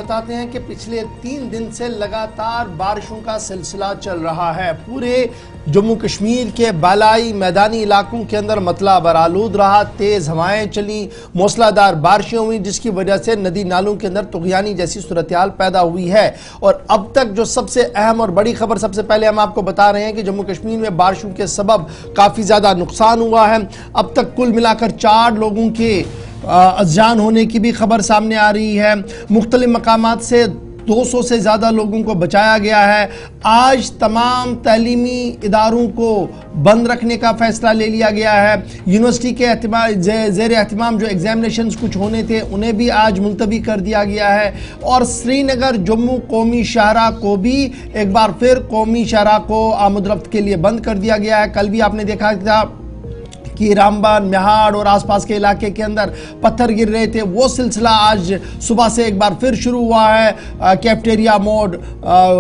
बताते हैं कि पिछले 3 दिन से लगातार बारिशों का सिलसिला चल रहा है। पूरे जम्मू कश्मीर के बालाई मैदानी इलाकों के अंदर मतला बरालूद रहा, तेज हवाएं चली, मूसलाधार बारिशें हुई, जिसकी वजह से नदी नालों के अंदर तुगयानी जैसी सूरत हाल पैदा हुई है। और अब तक जो सबसे अहम और बड़ी खबर सबसे पहले हम आपको बता रहे हैं कि जम्मू कश्मीर में बारिशों के सबब काफ़ी ज़्यादा नुकसान हुआ है। अब तक कुल मिलाकर 4 लोगों के जान होने की भी खबर सामने आ रही है। मुख्तलिफ मकामात से 200 से ज़्यादा लोगों को बचाया गया है। आज तमाम तालीमी इदारों को बंद रखने का फैसला ले लिया गया है। यूनिवर्सिटी के ज़ेर एहतमाम जो एग्जामिनेशंस कुछ होने थे उन्हें भी आज मुलतवी कर दिया गया है। और श्रीनगर जम्मू कौमी शाहराह को भी एक बार फिर कौमी शाहराह को आमद-रफ्त के लिए बंद कर दिया गया है। कल भी आपने देखा था कि रामबन, मेहाड़ और आसपास के इलाके के अंदर पत्थर गिर रहे थे। वो सिलसिला आज सुबह से एक बार फिर शुरू हुआ है। कैफेटेरिया मोड,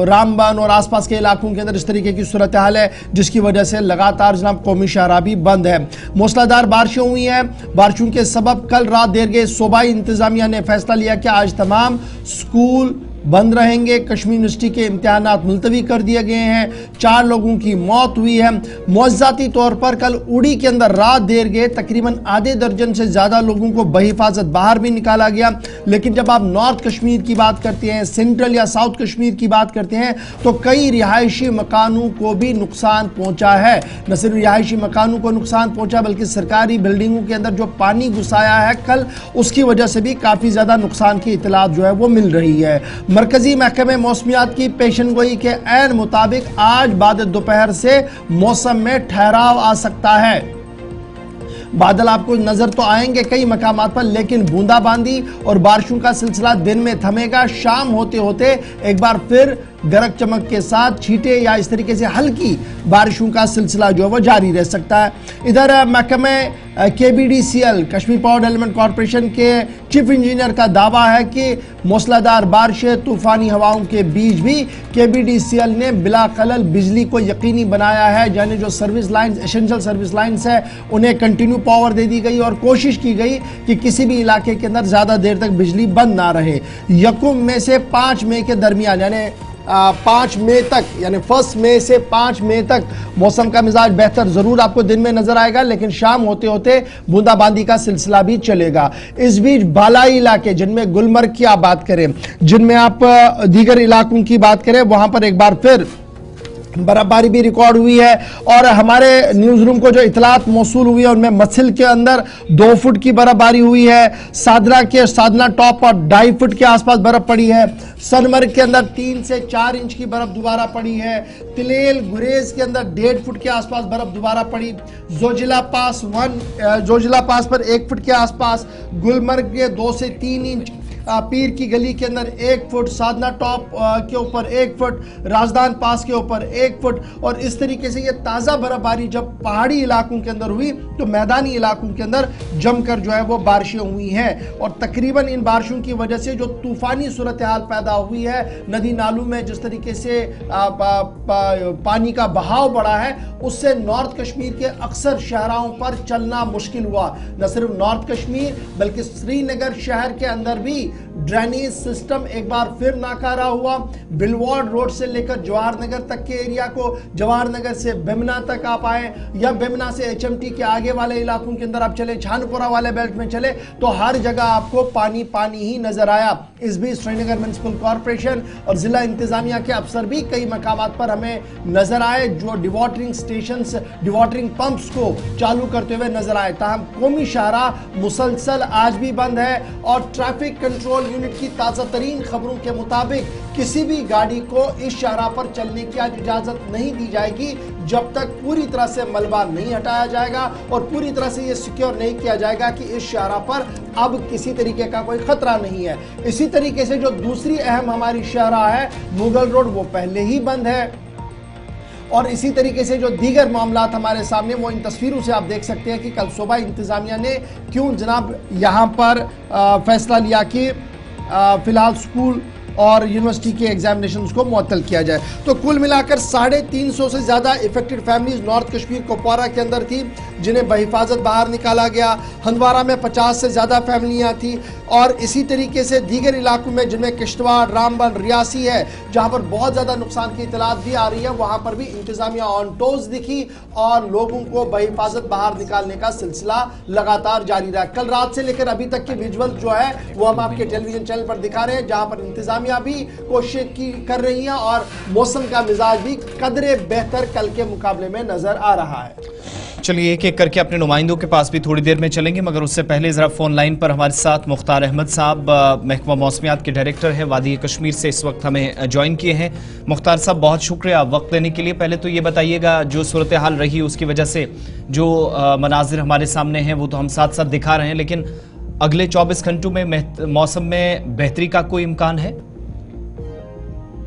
रामबन और आसपास के इलाकों के अंदर इस तरीके की सूरत हाल है, जिसकी वजह से लगातार जनाब कौमी शाहराह भी बंद है। मूसलाधार बारिशें हुई हैं। बारिशों के सबब कल रात देर गए सूबाई इंतजामिया ने फैसला लिया कि आज तमाम स्कूल बंद रहेंगे। कश्मीर यूनिवर्सिटी के इम्तिहानात मुलतवी कर दिए गए हैं। 4 लोगों की मौत हुई है। मुआवजाती तौर पर कल उड़ी के अंदर रात देर गए तकरीबन आधे दर्जन से ज़्यादा लोगों को बहिफाजत बाहर भी निकाला गया। लेकिन जब आप नॉर्थ कश्मीर की बात करते हैं, सेंट्रल या साउथ कश्मीर की बात करते हैं, तो कई रिहायशी मकानों को भी नुकसान पहुँचा है। न सिर्फ रिहायशी मकानों को नुकसान पहुँचा बल्कि सरकारी बिल्डिंगों के अंदर जो पानी घुसाया है कल, उसकी वजह से भी काफ़ी ज़्यादा नुकसान की इतलात जो है वो मिल रही है। मरकजी महकमे मौसमियात की पेशन गोई के ऐन मुताबिक आज बाद दोपहर से मौसम में ठहराव आ सकता है। बादल आपको नजर तो आएंगे कई मकामात पर, लेकिन बूंदाबांदी और बारिशों का सिलसिला दिन में थमेगा। शाम होते होते एक बार फिर गरज चमक के साथ छींटे या इस तरीके से हल्की बारिशों का सिलसिला जो है वो जारी रह सकता है। इधर महकमे KBDCL Kashmir power development corporation के चीफ इंजीनियर का दावा है कि मूसलाधार बारिशें, तूफानी हवाओं के बीच भी KBDCL ने बिला खलल बिजली को यकीनी बनाया है। यानी जो service lines, essential service lines है, उन्हें कंटिन्यू पावर दे दी गई और कोशिश की गई कि किसी भी इलाके के अंदर ज़्यादा देर तक बिजली बंद ना रहे। 1 मई से 5 मई के दरमियान यानी 5 मई तक, यानी 1 मई से 5 मई तक मौसम का मिजाज बेहतर जरूर आपको दिन में नजर आएगा, लेकिन शाम होते होते बूंदाबांदी का सिलसिला भी चलेगा। इस बीच बालाई इलाके जिनमें गुलमर्ग की आप बात करें, जिनमें आप दीगर इलाकों की बात करें, वहां पर एक बार फिर बर्फबारी भी रिकॉर्ड हुई है। और हमारे न्यूज़ रूम को जो इतलात मौसूल हुई है उनमें मसिल के अंदर 2 फुट की बर्फबारी हुई है। साधना टॉप पर 2.5 फुट के आसपास बर्फ पड़ी है। सनमर्ग के अंदर 3 से 4 इंच की बर्फ दोबारा पड़ी है। तिलेल गुरेज के अंदर 1.5 फुट के आसपास बर्फ दोबारा पड़ी। जोजिला पास पर 1 फुट के आसपास, गुलमर्ग के 2 से 3 इंच, पीर की गली के अंदर 1 फुट, साधना टॉप के ऊपर 1 फुट, राजदान पास के ऊपर 1 फुट। और इस तरीके से ये ताज़ा बर्फबारी जब पहाड़ी इलाकों के अंदर हुई तो मैदानी इलाकों के अंदर जमकर जो है वो बारिशें हुई हैं। और तकरीबन इन बारिशों की वजह से जो तूफ़ानी सूरत हाल पैदा हुई है, नदी नालों में जिस तरीके से पानी का बहाव बढ़ा है, उससे नॉर्थ कश्मीर के अक्सर शहरों पर चलना मुश्किल हुआ। न सिर्फ नॉर्थ कश्मीर बल्कि श्रीनगर शहर के अंदर भी ड्रेनेज सिस्टम एक बार फिर नाकारा हुआ। बिलवार्ड रोड से लेकर जवाहर नगर तक के एरिया को, जवाहर नगर से बेमना तक आप आए या बेमना से HMT के आगे वाले इलाकों के अंदर आप चले, छानपुरा वाले बेल्ट में चले, तो हर जगह आपको पानी पानी ही नजर आया। इस बीच श्रीनगर म्युनिसिपल कॉरपोरेशन और जिला इंतजामिया के अफसर भी कई मकामात पर हमें नजर आए, जो डिवाटरिंग स्टेशंस, डिवाटरिंग पंप्स को चालू करते हुए नजर आए। ताहम कौमी शाहराह मुसलसल आज भी बंद है। और ट्रैफिक कंट्रोल यूनिट की ताज़ा तरीन खबरों के मुताबिक किसी भी गाड़ी को इस शाहराह पर चलने की आज इजाज़त नहीं दी जाएगी जब तक पूरी तरह से मलबा नहीं हटाया जाएगा और पूरी तरह से ये सिक्योर नहीं किया जाएगा कि इस शाहराह पर अब किसी तरीके का कोई खतरा नहीं है। इसी तरीके से जो दूसरी अहम हमारी शाहराह है मुगल रोड, वो पहले ही बंद है। और इसी तरीके से जो दीगर मामलात हमारे सामने, वो इन तस्वीरों से आप देख सकते हैं कि कल सुबह इंतज़ामिया ने क्यों जनाब यहाँ पर फैसला लिया कि फ़िलहाल स्कूल और यूनिवर्सिटी के एग्जामिनेशंस को मुअत्तल किया जाए। तो कुल मिलाकर 350 से ज़्यादा affected families north Kashmir Kupwara के अंदर थी, जिन्हें बहिफाजत बाहर निकाला गया। हंदवारा में 50 से ज़्यादा फैमिलियाँ थी और इसी तरीके से दीगर इलाकों में जिनमें किश्तवाड़, रामबन, रियासी है, जहां पर बहुत ज्यादा नुकसान की इतलात भी आ रही है, वहां पर भी इंतजामिया ऑन टोज दिखी और लोगों को बहिफाजत बाहर निकालने का सिलसिला लगातार जारी रहा। कल रात से लेकर अभी तक की विजुअल जो है वो हम आपके टेलीविजन चैनल पर दिखा रहे हैं, जहां पर इंतजामिया भी कोशिश कर रही है और मौसम का मिजाज भी कदरे बेहतर कल के मुकाबले में नजर आ रहा है। चलिए एक एक करके अपने नुमाइंदों के पास भी थोड़ी देर में चलेंगे, मगर उससे पहले जरा फोन लाइन पर हमारे साथ मुख्तार अहमद साहब, महकमा मौसमियात के डायरेक्टर हैं, वादी कश्मीर से इस वक्त हमें ज्वाइन किए हैं। मुख्तार साहब, बहुत शुक्रिया वक्त देने के लिए। पहले तो ये बताइएगा, जो सूरत हाल रही उसकी वजह से जो मनाजिर हमारे सामने हैं वो तो हम साथ साथ दिखा रहे हैं, लेकिन अगले 24 घंटों में मौसम में बेहतरी का कोई इम्कान है?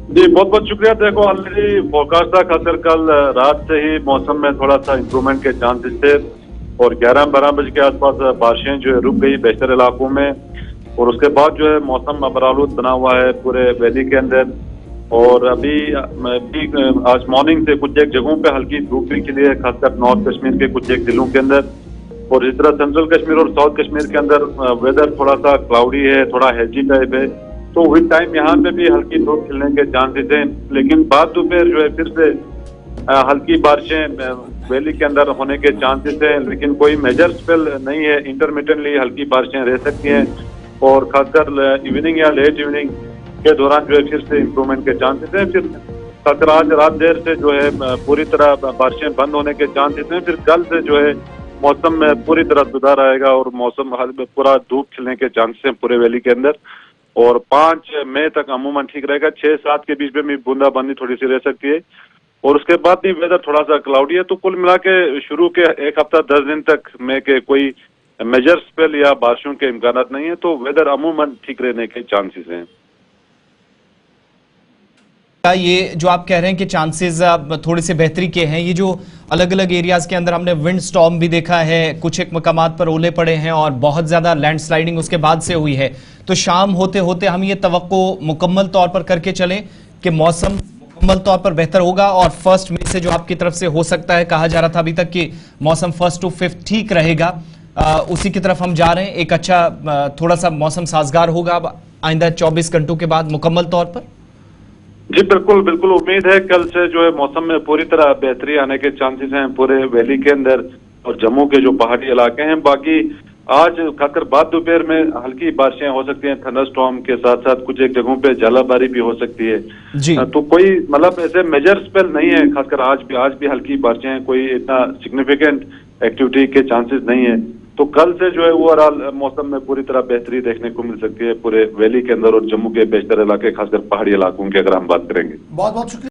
जी बहुत बहुत शुक्रिया। देखो ऑलरेडी फोरकास्ट था, खासकर कल रात से ही मौसम में थोड़ा सा इम्प्रूवमेंट के चांसेस थे और 11-12 बजे के आसपास बारिशें जो है रुक गई बेशतर इलाकों में, और उसके बाद जो है मौसम अबरालूद बना हुआ है पूरे वैली के अंदर। और अभी आज मॉर्निंग से कुछ एक जगहों पे हल्की धूप भी खिली है, खासकर नॉर्थ कश्मीर के कुछ एक जिलों के अंदर, और इस तरह सेंट्रल कश्मीर और साउथ कश्मीर के अंदर वेदर थोड़ा सा क्लाउडी है, थोड़ा हेजी टाइप है। तो विद टाइम यहाँ पे भी हल्की धूप खिलने के चांसेस हैं, लेकिन बाद दोपहर जो है फिर से हल्की बारिशें वैली के अंदर होने के चांसेस हैं, लेकिन कोई मेजर स्पेल नहीं है। इंटरमिटेंटली हल्की बारिशें रह सकती हैं और खासकर इवनिंग या लेट इवनिंग के दौरान जो है फिर से इम्प्रूवमेंट के चांसेस हैं। फिर खासकर आज रात देर से जो है पूरी तरह बारिशें बंद होने के चांसेस हैं। फिर कल से जो है मौसम में पूरी तरह सुधार आएगा और मौसम पूरा धूप खिलने के चांसेस हैं पूरे वैली के अंदर, और 5 मई तक अमूमन ठीक रहेगा। 6-7 के बीच में भी बूंदाबांदी थोड़ी सी रह सकती है और उसके बाद भी वेदर थोड़ा सा क्लाउडी है। तो कुल मिला के शुरू के एक हफ्ता 10 दिन तक में के कोई मेजर स्पेल या बारिशों के इम्कान नहीं है, तो वेदर अमूमन ठीक रहने के चांसेस हैं। ये जो आप कह रहे हैं कि चांसेस थोड़े से बेहतरी के हैं, ये जो अलग अलग एरियाज के अंदर हमने विंड स्टॉर्म भी देखा है, कुछ एक मकामात पर ओले पड़े हैं और बहुत ज्यादा लैंडस्लाइडिंग उसके बाद से हुई है, तो शाम होते होते हम ये तवक्को मुकम्मल तौर पर करके चलें कि मौसम मुकम्मल तौर पर बेहतर होगा और 1 मई से जो आपकी तरफ से हो सकता है, कहा जा रहा था अभी तक कि मौसम 1 to 5 ठीक रहेगा, उसी की तरफ हम जा रहे हैं। एक अच्छा थोड़ा सा मौसम साजगार होगा आइंदा 24 घंटों के बाद मुकम्मल तौर पर। जी बिल्कुल बिल्कुल, उम्मीद है कल से जो है मौसम में पूरी तरह बेहतरी आने के चांसेस हैं पूरे वैली के अंदर और जम्मू के जो पहाड़ी इलाके हैं। बाकी आज खासकर बाद दोपहर में हल्की बारिशें हो सकती हैं, थंडरस्टॉर्म के साथ साथ कुछ एक जगहों पे झालाबारी भी हो सकती है जी। तो कोई मतलब ऐसे मेजर स्पेल नहीं है, खासकर आज भी हल्की बारिशें हैं, कोई इतना सिग्निफिकेंट एक्टिविटी के चांसेस नहीं है। तो कल से जो है ओवरऑल मौसम में पूरी तरह बेहतरी देखने को मिल सकती है पूरे वैली के अंदर और जम्मू के बेशतर इलाके, खासकर पहाड़ी इलाकों की अगर हम बात करेंगे। बहुत बहुत शुक्रिया।